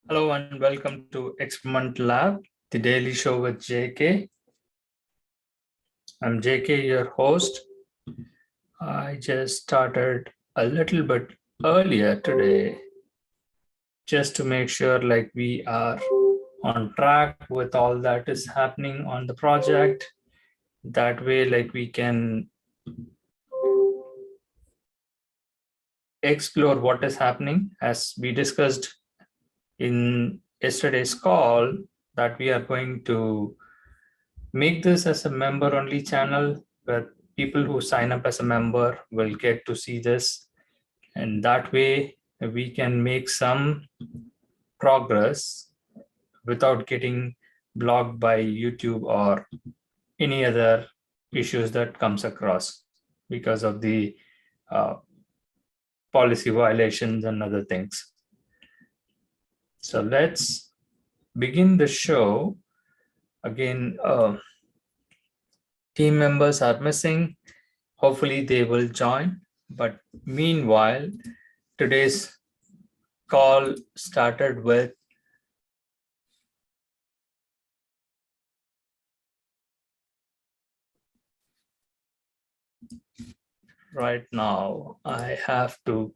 Hello and welcome to Experiment Lab, the daily show with JK. I'm JK, your host. I just started a little bit earlier today just to make sure we are on track with all that is happening on the project. That way we can explore what is happening as we discussed in yesterday's call that we are going to make this as a member only channel where people who sign up as a member will get to see this, and that way we can make some progress without getting blocked by YouTube or any other issues that comes across because of the uh, policy violations and other things. So let's begin the show. Again, team members are missing. Hopefully they will join. But meanwhile, today's call started with right now. I have to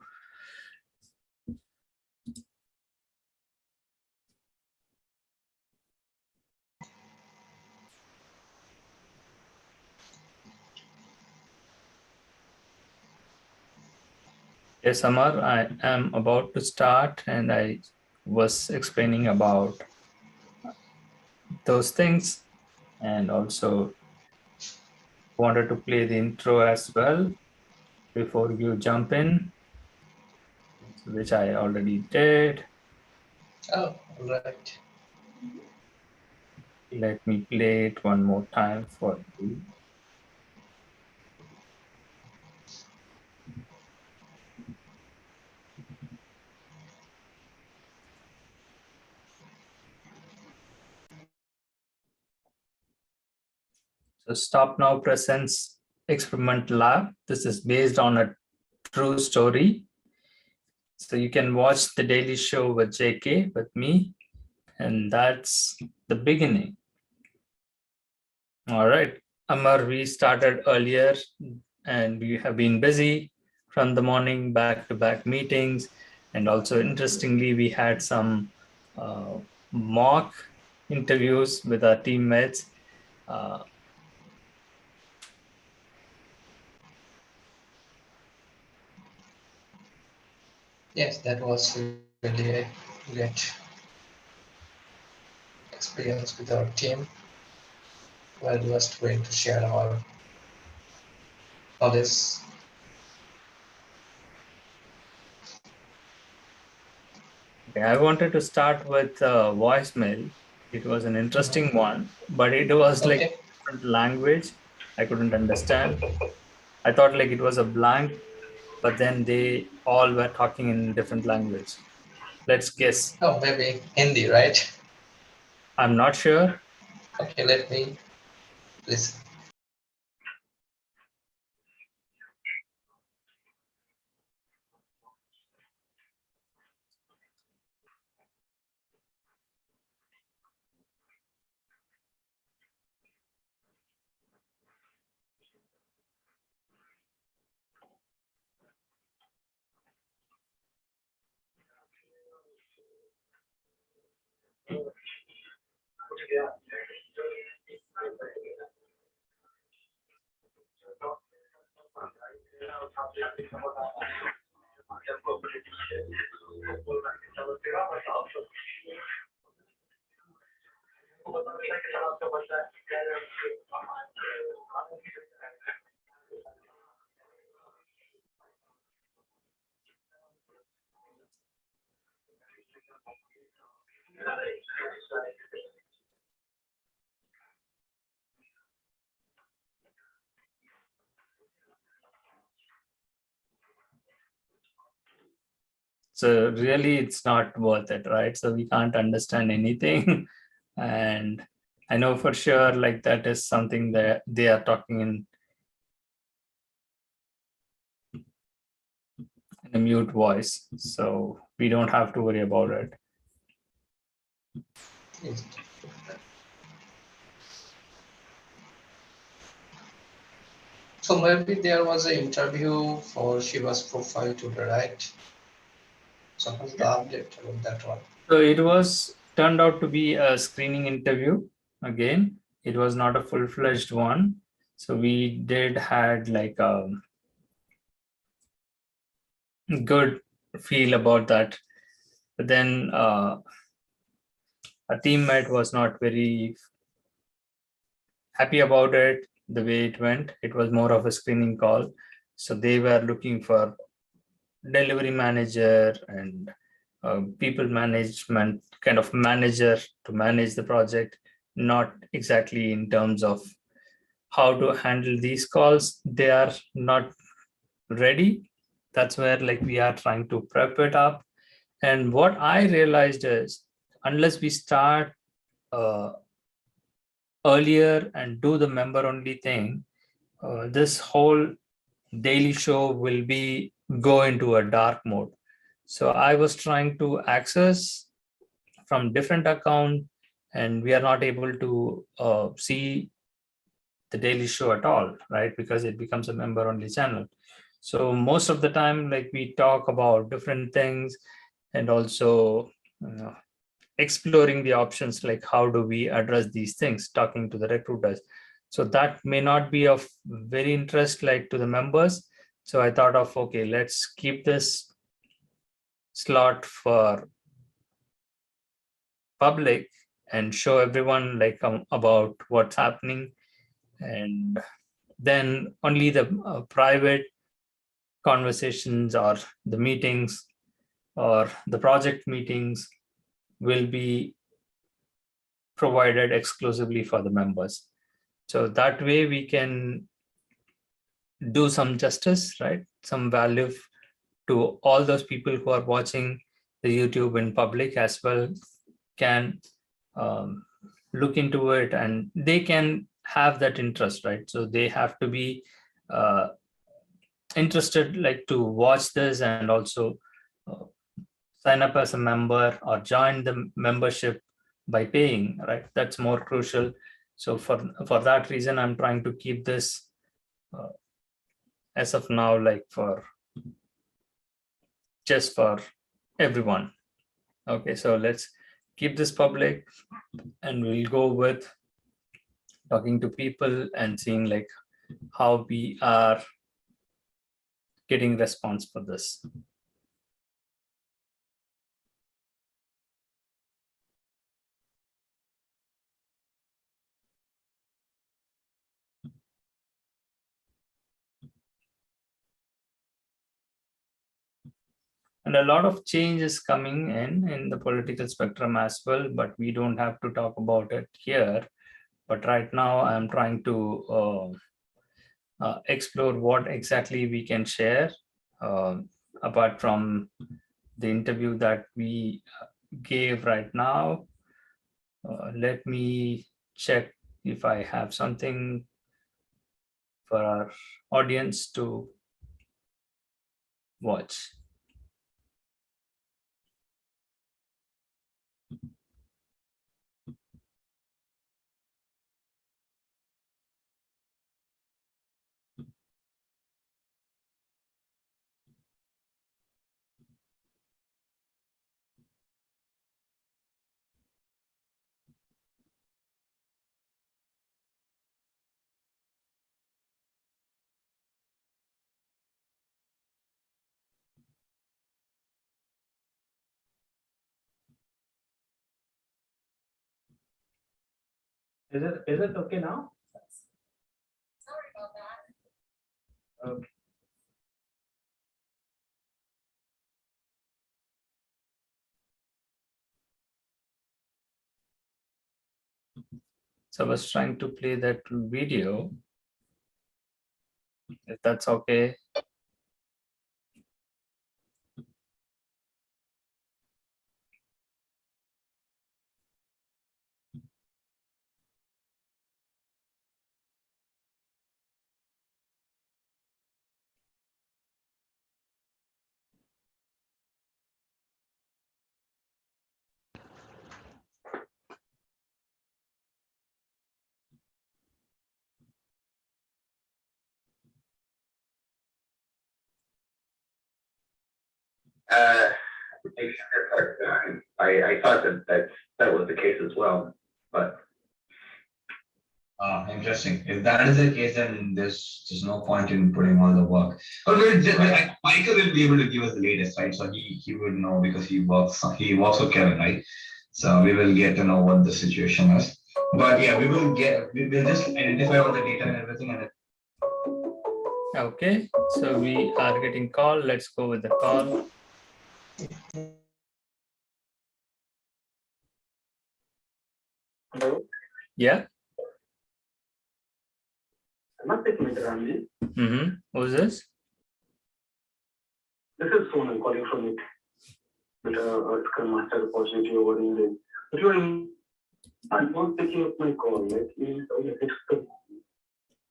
Yes, Amar, I am about to start and I was explaining about those things and also wanted to play the intro as well before you jump in, which I already did. Oh, all right. Let me play it one more time for you. So Stop Now presents Experiment Lab. This is based on a true story. So you can watch the daily show with JK, with me, and that's the beginning. All right, Amar, we started earlier and we have been busy from the morning, back-to-back meetings. And also interestingly, we had some mock interviews with our teammates. Yes, that was really a great experience with our team. We're just going to share our knowledge. Okay, I wanted to start with voicemail. It was an interesting one, but it was like Okay. different language. I couldn't understand. I thought like it was a blank, but then they all were talking in different language. Let's guess. Oh, maybe Hindi, right? I'm not sure. Okay, let me listen. So really, it's not worth it, right? So we can't understand anything. And I know for sure, like that is something that they are talking in a mute voice. So we don't have to worry about it. Yes. So maybe there was an interview for Shiva's profile today, right? So what's the update about that one? So it was turned out to be a screening interview. Again, it was not a full-fledged one. So we did had like a good feel about that. But then a teammate was not very happy about it, the way it went. It was more of a screening call. So they were looking for delivery manager and people management kind of manager to manage the project, not exactly in terms of how to handle these calls. They are not ready. That's where like we are trying to prep it up. And what I realized is unless we start uh, earlier and do the member only thing, this whole daily show will be go into a dark mode. So I was trying to access from different account and we are not able to see the daily show at all, right? Because it becomes a member only channel. So most of the time, like we talk about different things and also exploring the options, like how do we address these things, talking to the recruiters. So that may not be of very interest like to the members. So I thought of, okay, let's keep this slot for public and show everyone like about what's happening, and then only the private conversations or the meetings or the project meetings will be provided exclusively for the members. So that way we can do some justice, right? Some value to all those people who are watching the YouTube in public as well, can look into it and they can have that interest, right? So they have to be uh, interested like to watch this and also uh, sign up as a member or join the membership by paying, right? That's more crucial. So for that reason, I'm trying to keep this uh, as of now, like for just for everyone. Okay, so let's keep this public and we'll go with talking to people and seeing like how we are getting response for this. And a lot of change is coming in the political spectrum as well, but we don't have to talk about it here. But right now, I'm trying to explore what exactly we can share apart from the interview that we gave right now. Let me check if I have something for our audience to watch. Is it okay now? Okay. So I was trying to play that video, if that's okay. Uh, I thought that was the case as well, but Interesting. If that is the case, then there's no point in putting all the work. But Michael will be able to give us the latest, right? So he would know because he works with Kevin, right? So we will get to know what the situation is. But yeah, we'll just identify all the data and everything, and Okay, so we are getting call. Let's go with the call. Hello, Yeah. am I speaking with Ramji? Who's this? This is Sonal calling from it with a Scrum Master opportunity over in the. But I'm not picking up my call.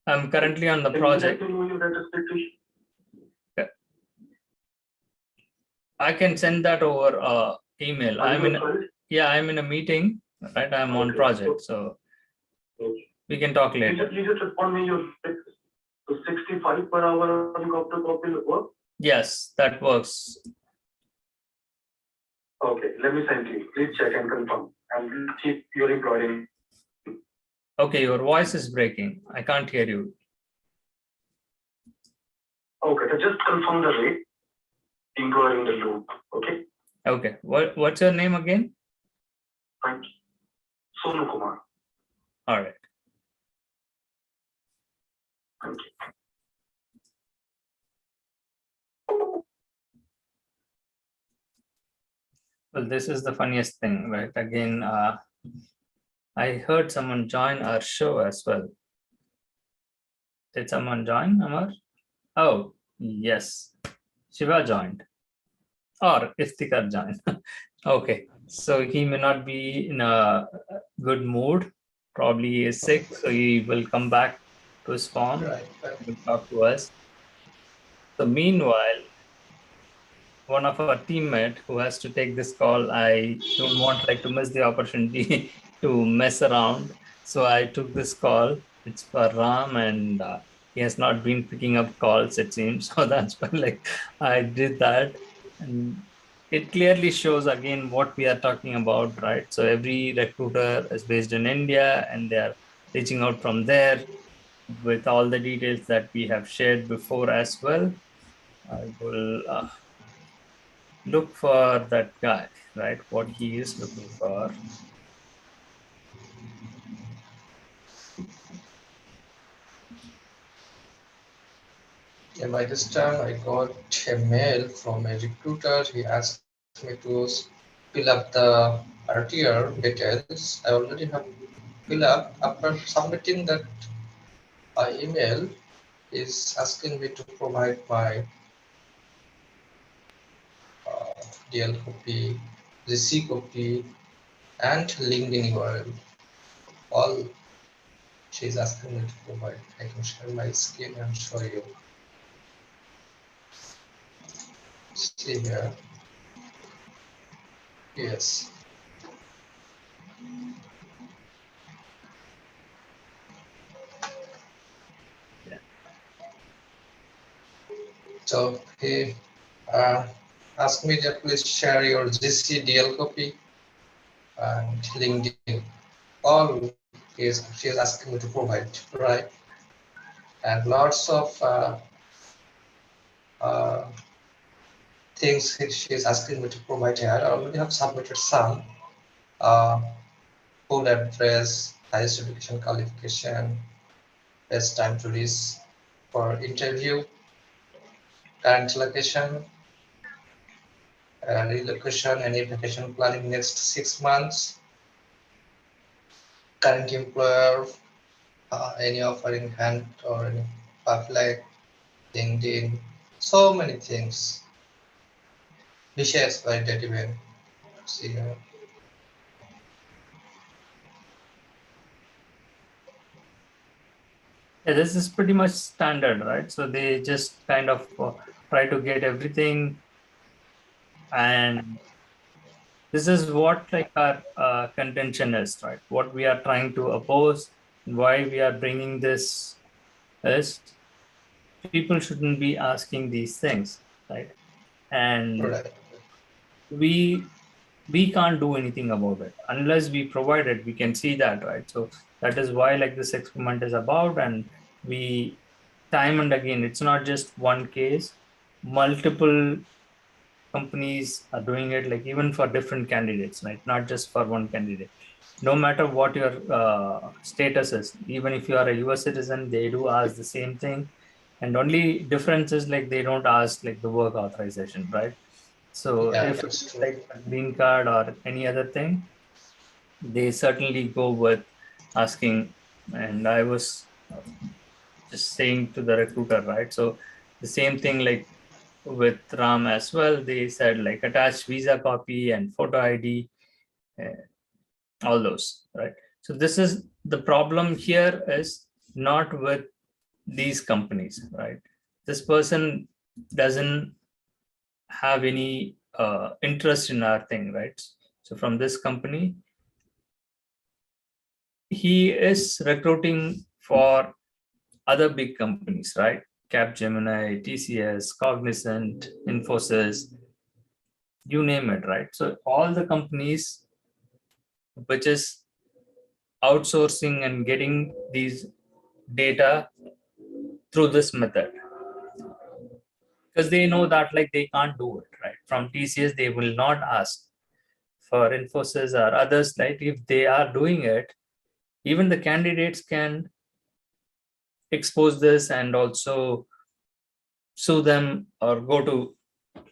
I'm currently on the project. I can send that over email. I'm in a meeting, right? I'm on project, so we can talk later. You just respond me your 65 per hour on copy work. Yes, that works. Okay, let me send you. Please check and confirm. And keep your employee. Okay, your voice is breaking. I can't hear you. Okay, so just confirm the rate. Employer in the loop. Okay. Okay. What's your name again? Thank you. Sonu Kumar. All right. Thank you. Well, this is the funniest thing, right? Again, I heard someone join our show as well. Did someone join, Amar? Oh, yes. Shiva joined. Or Iftikhar joined. Okay. So he may not be in a good mood. Probably he is sick. So he will come back to his form. Right. He will talk to us. So meanwhile, one of our teammates who has to take this call, I don't want to miss the opportunity to mess around. So I took this call. It's for Ram, and he has not been picking up calls, it seems. So that's why I did that. And it clearly shows again what we are talking about, right? So every recruiter is based in India and they are reaching out from there with all the details that we have shared before as well. I will look for that guy, right? What he is looking for. Yeah, by this time, I got a mail from a recruiter. He asked me to fill up the RTR details. I already have filled up. After submitting that email, is asking me to provide my DL copy, GC copy, and LinkedIn URL. All she's asking me to provide. I can share my screen and show you. See here. Yes. Yeah. So he asked me that please share your GC DL copy and LinkedIn. All she's asking me to provide, right? And lots of things she's asking me to provide here. I already have submitted some. Full address, highest education qualification, best time to reach for interview, current location, relocation, any vacation planning next 6 months, current employer, any offer in hand or any public, LinkedIn, so many things. Vicious by that event. See here. Yeah, this is pretty much standard, right? So they just kind of try to get everything, and this is what our contention is, right? What we are trying to oppose, why we are bringing this is people shouldn't be asking these things, right? And Right. we can't do anything about it unless we provide it. We can see that, right? So that is why like this experiment is about, and we time and again, it's not just one case, multiple companies are doing it, like even for different candidates, right? Not just for one candidate. No matter what your status is, even if you are a US citizen, they do ask the same thing. And only difference is like they don't ask like the work authorization, right? So Yeah, if that's true. like a green card or any other thing, they certainly go with asking. And I was just saying to the recruiter, right? So the same thing like with Ram as well, they said like attach visa copy and photo ID, uh, all those, right? So this is the problem here is not with these companies, right? This person doesn't have any interest in our thing, right? So from this company, he is recruiting for other big companies, right? Capgemini, TCS, Cognizant, Infosys, you name it, right? So all the companies which is outsourcing and getting these data through this method, because they know that like they can't do it, right? From TCS, they will not ask. For Infosys or others, like if they are doing it, even the candidates can expose this and also sue them or go to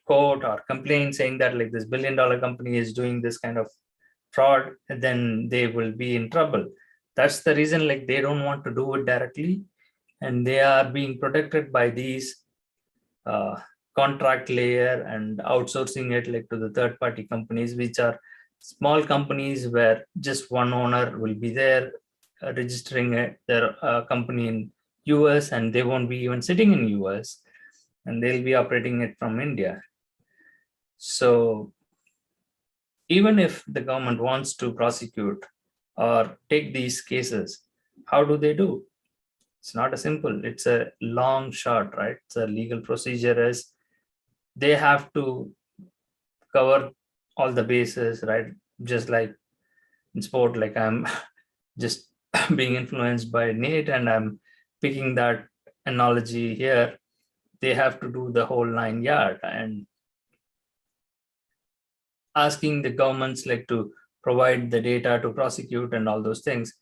court or complain saying that like this billion-dollar company is doing this kind of fraud, then they will be in trouble. That's the reason like they don't want to do it directly, and they are being protected by these uh, contract layer and outsourcing it like to the third party companies, which are small companies where just one owner will be there registering their company in US, and they won't be even sitting in US, and they'll be operating it from India. So even if the government wants to prosecute or take these cases, how do they do? It's not a simple, it's a long shot, right? It's a legal procedure is they have to cover all the bases, right? Just like in sport, like I'm just being influenced by Nate and I'm picking that analogy here. They have to do the whole 9 yard, and asking the governments like to provide the data to prosecute and all those things,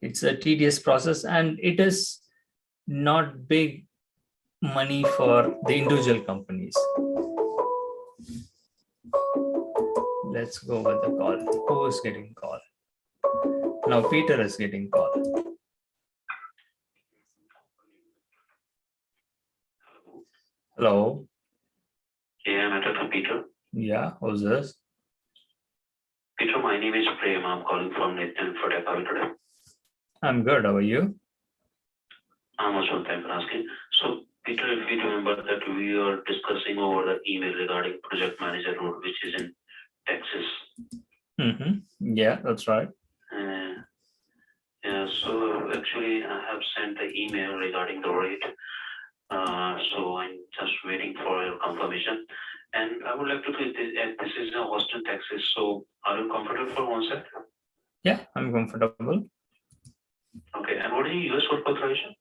it's a tedious process, and it is not big money for the individual companies. Let's go with the call. Who is getting call? Now Peter is getting call. Hello. Yeah, I'm at Peter. Yeah, who's this? Peter, my name is Prem. I'm calling from Nathan for today. I'm good. How are you? I'm also thank for asking. So, Peter, if you remember that we are discussing over the email regarding project manager role, which is in Texas. Yeah, that's right. Yeah, so actually I have sent the email regarding the rate. So I'm just waiting for your confirmation. And I would like to say this is in Austin, Texas. So are you comfortable for one set? Yeah, I'm comfortable. Okay, and what is your US work authorization?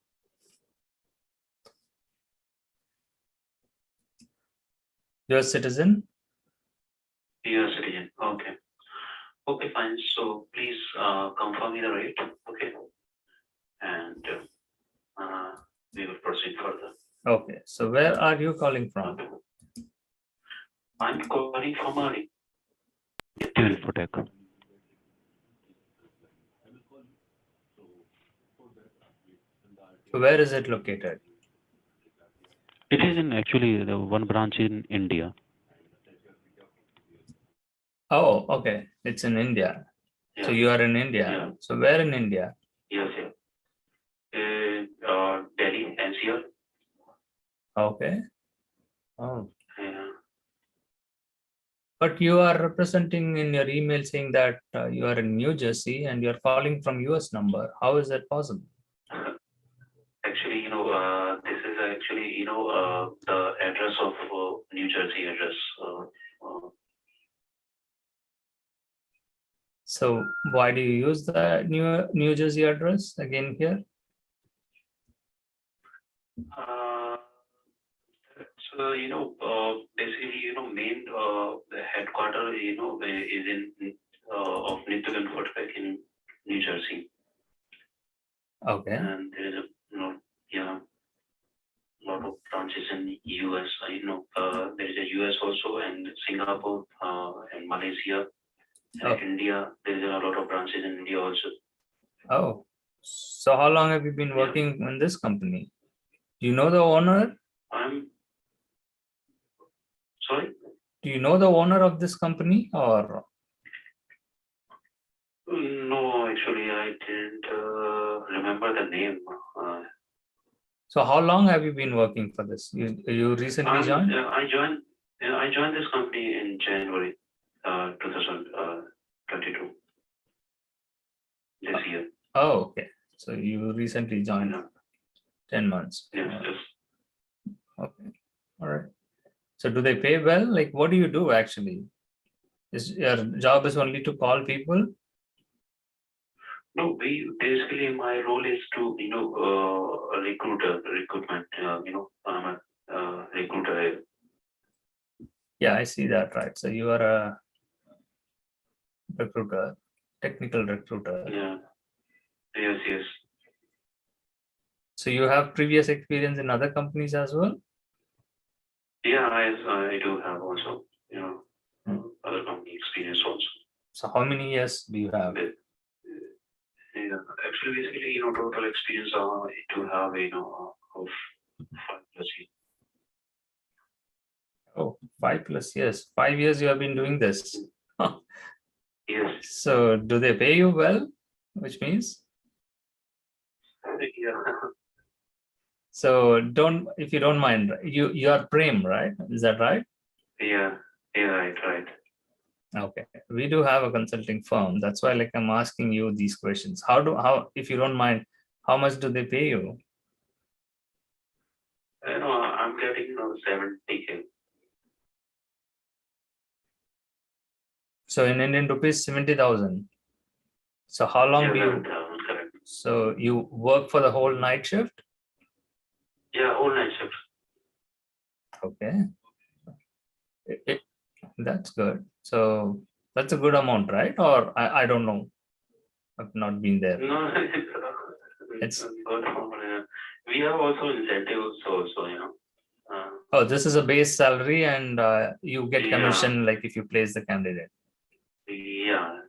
US citizen? US citizen, okay. Okay, fine. So please confirm me the rate, okay? And we will proceed further. Okay, so where are you calling from? Okay. I'm calling from a Infotech. So where is it located? It is in actually the one branch in India. Oh, okay. It's in India. Yeah. So you are in India. Yeah. So where in India? Yes, yeah. Delhi, NCR. Okay. Oh. Yeah. But you are representing in your email saying that you are in New Jersey and you're calling from US number. How is that possible? Actually, this is actually, the address of New Jersey address. So why do you use the New Jersey address again here? So, basically, main, the headquarters, is in, of Nithagan Footpack in New Jersey. Okay. And there is lot of branches in US. There is a US also, and Singapore, and Malaysia, and India. There is a lot of branches in India also. Oh, so how long have you been working in this company? Do you know the owner? I'm sorry. Do you know the owner of this company or? No, actually, I didn't remember the name. So how long have you been working for this? You recently joined? I joined this company in January 2022. This year. Oh, okay. So you recently joined. 10 months. Yes, yes. Okay. All right. So do they pay well? Like, what do you do actually? Is your job is only to call people? No, basically my role is to a recruitment. I'm a recruiter. Yeah, I see that, right? So you are a recruiter, technical recruiter. Yeah. Yes, yes. So you have previous experience in other companies as well? Yeah, I do have also, other company experience also. So how many years do you have? Yeah, actually, basically, total experience to have, of 5 plus years. Oh, 5+ years. 5 years you have been doing this. Yes. So do they pay you well? Which means? Yeah. So if you don't mind, you are Prem, right? Is that right? Yeah, right. Okay. We do have a consulting firm. That's why I'm asking you these questions. If you don't mind, how much do they pay you? I'm getting 70K. So in Indian rupees, 70,000. So how long do you? Correct. So you work for the whole night shift? Yeah, all night shift. Okay. That's good. So that's a good amount, right? Or I don't know. I've not been there. No, It's good. We have also incentives also, Oh, this is a base salary and you get Yeah. commission like if you place the candidate. Yeah.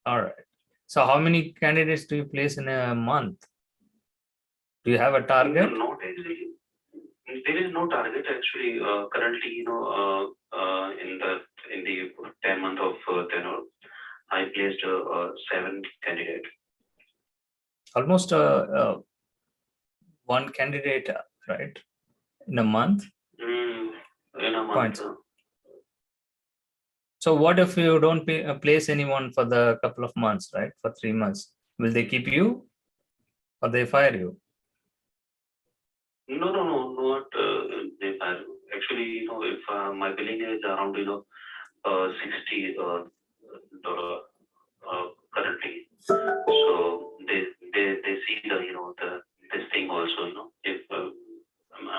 All right. So how many candidates do you place in a month? Do you have a target? Not actually. There is no target actually. Currently, in the 10 month of tenure, I placed 7 candidates. Almost one candidate, right? In a month? In a month. Points. So what if you don't place anyone for the couple of months, right? For 3 months, will they keep you or they fire you? No, not they fire. Actually, if my billing is around, $60 currently, so they see this thing also, if I'm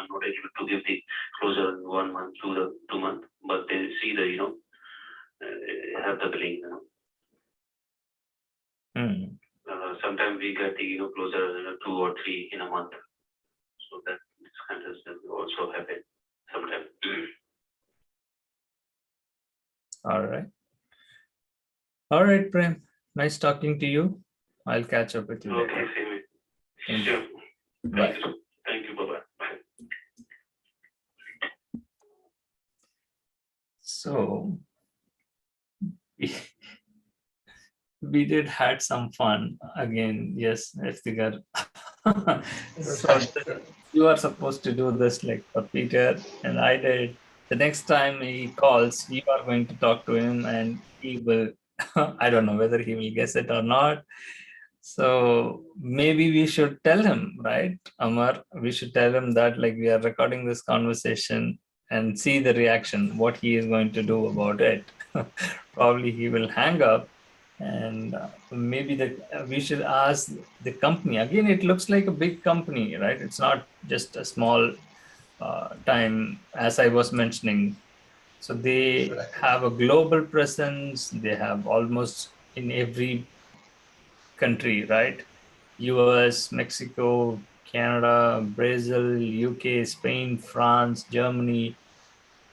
not able to give the closure in 1 month, 2 months, but they see have the billing. Sometimes we get the closure 2 or 3 in a month, so that this kind of stuff also happen sometimes. All right, Prem. Nice talking to you. I'll catch up with you Okay, later. same. Thank Sure. you. Bye. Thank you. Bye-bye. Bye. So we did had some fun again. Yes, Iftikhar. So you are supposed to do this like for Peter, and I did. The next time he calls, you are going to talk to him, and he will. I don't know whether he will guess it or not. So maybe we should tell him, right, Amar? We should tell him that we are recording this conversation and see the reaction, what he is going to do about it. probably he will hang up, and maybe we should ask the company. Again, it looks like a big company, right? It's not just a small time, as I was mentioning. So they Right. have a global presence. They have almost in every country, right? US, Mexico, Canada, Brazil, UK, Spain, France, Germany,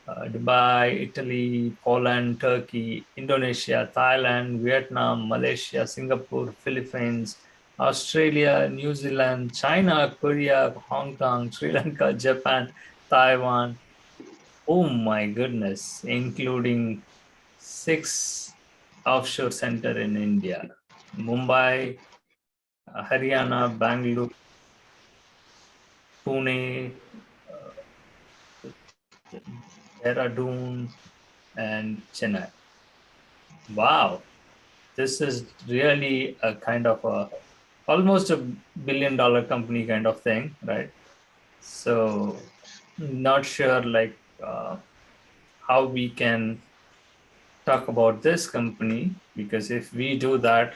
Dubai, Italy, Poland, Turkey, Indonesia, Thailand, Vietnam, Malaysia, Singapore, Philippines, Australia, New Zealand, China, Korea, Hong Kong, Sri Lanka, Japan, Taiwan. Oh my goodness, including 6 offshore center in India, Mumbai, Haryana, Bangalore, Pune, Dehradun, and Chennai. Wow, this is really a kind of a almost $1 billion company kind of thing, right? So not sure like how we can talk about this company, because if we do that,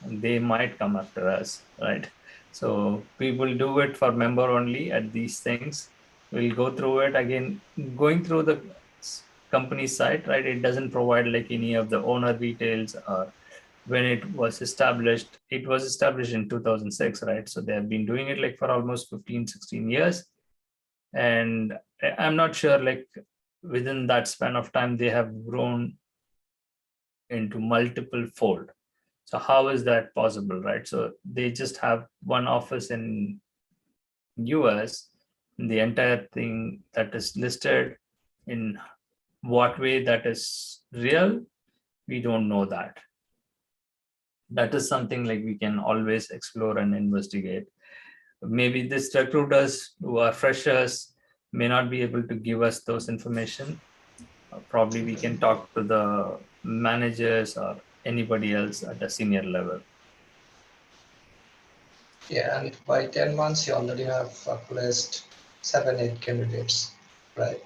they might come after us, right? So we will do it for member only at these things. We'll go through it again, going through the company site, right? It doesn't provide like any of the owner details or when it was established. It was established in 2006, right? So they have been doing it like for almost 15, 16 years. And I'm not sure like within that span of time, they have grown into multiple fold. So how is that possible, right? So they just have one office in US. The entire thing that is listed, in what way that is real, we don't know that. That is something like we can always explore and investigate. Maybe these recruiters who are freshers may not be able to give us those information. Probably we can talk to the managers or anybody else at a senior level. Yeah, and by 10 months, you already have placed 7, 8 candidates, right?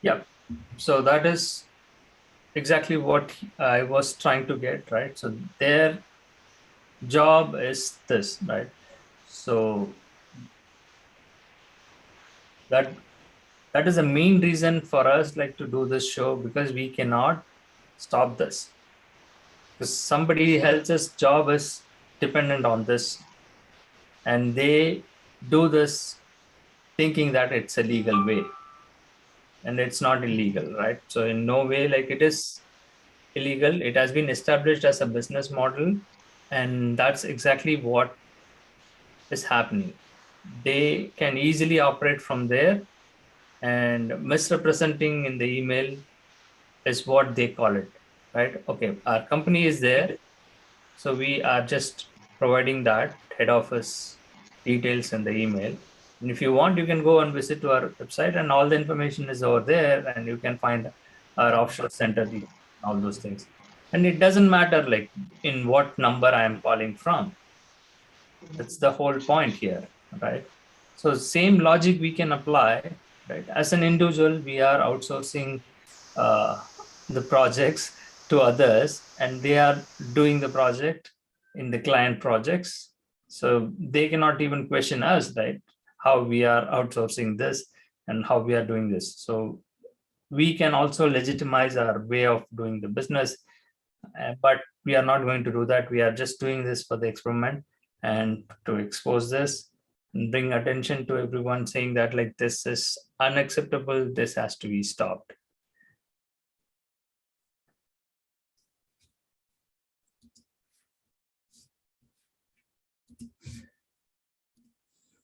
Yeah. So that is exactly what I was trying to get, right? So their job is this, right? So that is the main reason for us like to do this show, because we cannot stop this. Because somebody else's job is dependent on this, and they do this thinking that it's a legal way, and it's not illegal, right? So in no way like it is illegal. It has been established as a business model, and that's exactly what is happening. They can easily operate from there, and misrepresenting in the email is what they call it, right? Okay, our company is there, so we are just providing that head office details in the email. And if you want, you can go and visit to our website, and all the information is over there, and you can find our offshore center, all those things. And it doesn't matter like in what number I am calling from. That's the whole point here, right? So same logic we can apply, right? As an individual, we are outsourcing uh, the projects to others, and they are doing the project in the client projects. So they cannot even question us, right? How we are outsourcing this and how we are doing this. So we can also legitimize our way of doing the business, but we are not going to do that. We are just doing this for the experiment and to expose this and bring attention to everyone, saying that like this is unacceptable, this has to be stopped.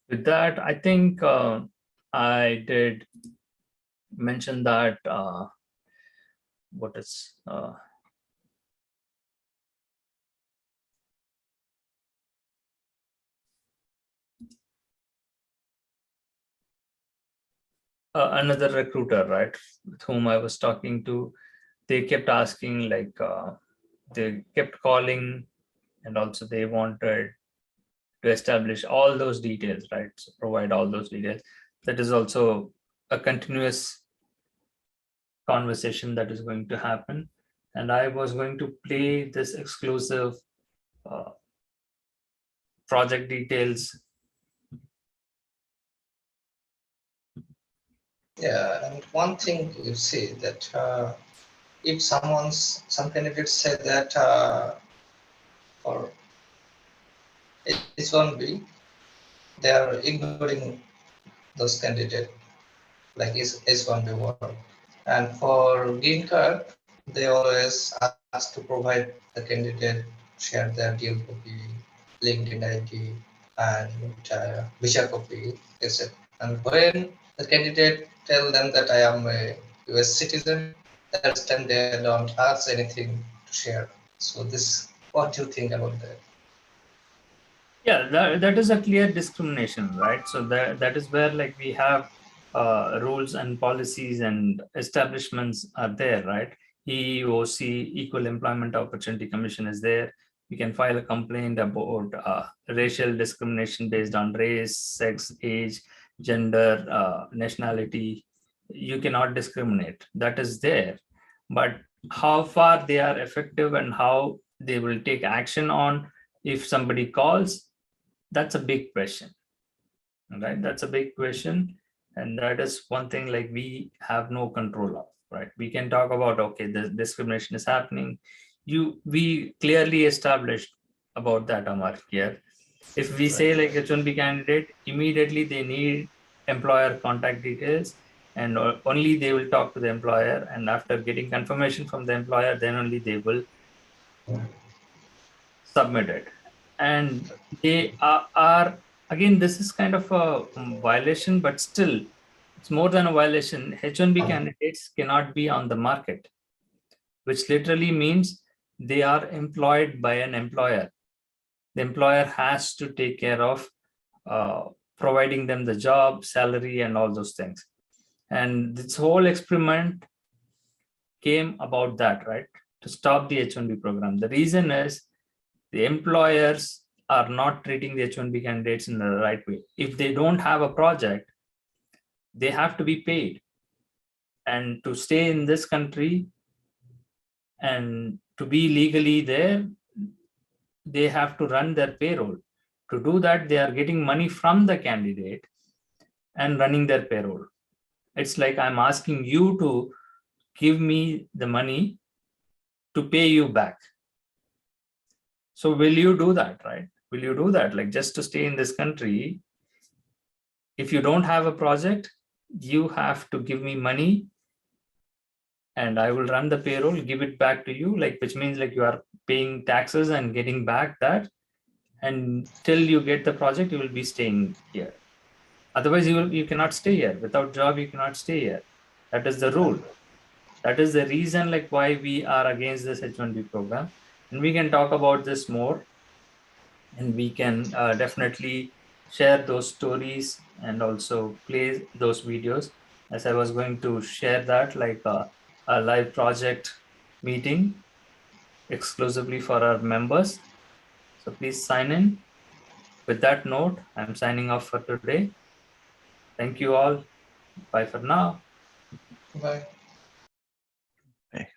With that, I think I did mention that what is another recruiter, right, with whom I was talking to. They kept asking like they kept calling, and also they wanted to establish all those details, right? So provide all those details. That is also a continuous conversation that is going to happen. And I was going to play this exclusive project details. Yeah, and one thing you see that if some candidates say that for H1B, they are ignoring those candidates like H1B work. And for green card, they always ask to provide the candidate, share their DL copy, LinkedIn ID, and visa copy, etc. And when the candidate tell them that I am a US citizen, that's time they don't ask anything to share. So this, what do you think about that? Yeah, that is a clear discrimination, right? So that is where like we have rules and policies and establishments are there, right? EEOC, Equal Employment Opportunity Commission is there. You can file a complaint about racial discrimination based on race, sex, age, gender, nationality. You cannot discriminate. That is there. But how far they are effective and how they will take action on if somebody calls, that's a big question, right? That's a big question. And that is one thing like we have no control of, right? We can talk about, okay, the discrimination is happening. We clearly established about that, Amar, here. If we say like H1B candidate, immediately they need employer contact details and only they will talk to the employer. And after getting confirmation from the employer, then only they will submit it. And they are again, this is kind of a violation, but still it's more than a violation. H1B candidates cannot be on the market, which literally means they are employed by an employer. The employer has to take care of providing them the job, salary, and all those things. And this whole experiment came about that, right? To stop the H1B program. The reason is the employers are not treating the H1B candidates in the right way. If they don't have a project, they have to be paid. And to stay in this country and to be legally there, they have to run their payroll. To do that, they are getting money from the candidate and running their payroll. It's like I'm asking you to give me the money to pay you back. So will you do that, right? Will you do that? Like just to stay in this country, if you don't have a project, you have to give me money and I will run the payroll, give it back to you, like which means like you are paying taxes and getting back that. And till you get the project, you will be staying here. Otherwise, you cannot stay here. Without job, you cannot stay here. That is the rule. That is the reason like why we are against this H1B program. And we can talk about this more. And we can definitely share those stories and also play those videos, as I was going to share that like a live project meeting exclusively for our members. So please sign in. With that note, I'm signing off for today. Thank you all. Bye for now. Bye. Okay.